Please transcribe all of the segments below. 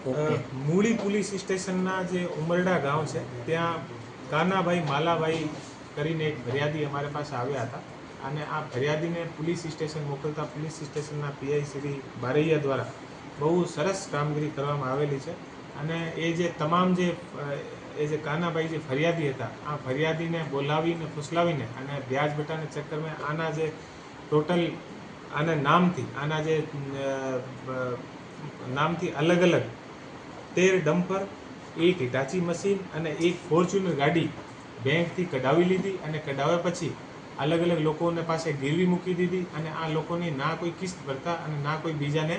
Muli police સ્ટેશનના જે ઉમરડા ગામ છે ત્યાં કાનાભાઈ માલાભાઈ કરીને એક ફરિયાદી અમારી પાસે આવ્યા હતા અને આ ફરિયાદીને પોલીસ સ્ટેશન મોકલતા પોલીસ સ્ટેશનના પીઆઈ શ્રી બારૈયા દ્વારા બહુ સરસ કામગીરી કરવામાં આવેલી છે અને એ જે તમામ જે કાનાભાઈ જે ફરિયાદી હતા આ ફરિયાદીને બોલાવીને ફુસલાવીને અને વ્યાજ બેટાને ચક્કરમાં આના જે ટોટલ આના નામથી અલગ અલગ 13 ડમ્પર, 1 હિટાચી મશીન અને 1 ફોર્ચ્યુનર ગાડી બેંકથી કઢાવી લીધી અને કઢાવ્યા પછી અલગ અલગ લોકોને પાસે ગીરવી મૂકી દીધી અને આ લોકોની ના કોઈ કિસ્ત ભરતા અને ના કોઈ બીજાને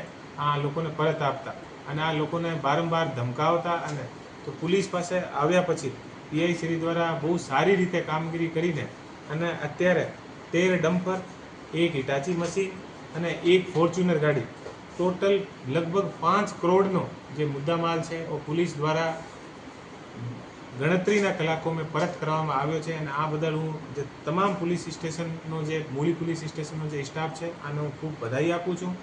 આ લોકોને પરત આપતા અને આ લોકોને વારંવાર ધમકાવતા અને તો પોલીસ પાસે આવ્યા પછી પીઆઈ શ્રી દ્વારા બહુ સારી રીતે કામગીરી કરીને અને અત્યારે 13 ડમ્પર, 1 હિટાચી મશીન અને 1 ફોર્ચ્યુનર ગાડી ટોટલ લગભગ 5 કરોડનો જે મુદ્દામાલ છે એ પોલીસ દ્વારા ગણતરીના કલાકોમાં પરત કરવામાં આવ્યો છે અને આ બદલ હું જે તમામ પોલીસ સ્ટેશનનો જે મૂળી પોલીસ સ્ટેશનનો જે સ્ટાફ છે આનો હું ખૂબ બધાઈ આપું છું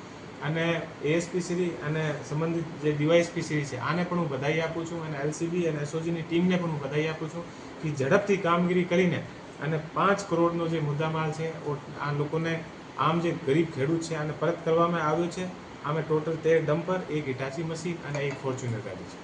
અને એએસપી શ્રી અને સંબંધિત જે ડીવાયએસપી શ્રી છે આને પણ હું બધાઈ આપું છું અને એલસીબી અને એસઓજીની ટીમને પણ હું બધાઈ આપું છું કે ઝડપથી કામગીરી કરીને અને 5 કરોડનો જે મુદ્દામાલ છે આ લોકોને આમ જે ગરીબ ખેડૂત છે આને પરત કરવામાં આવ્યો છે. આમે ટોટલ 13 ડમ્પર, 1 હિટાચી મશીન અને 1 ફોર્ચ્યુનર ગાડી છે.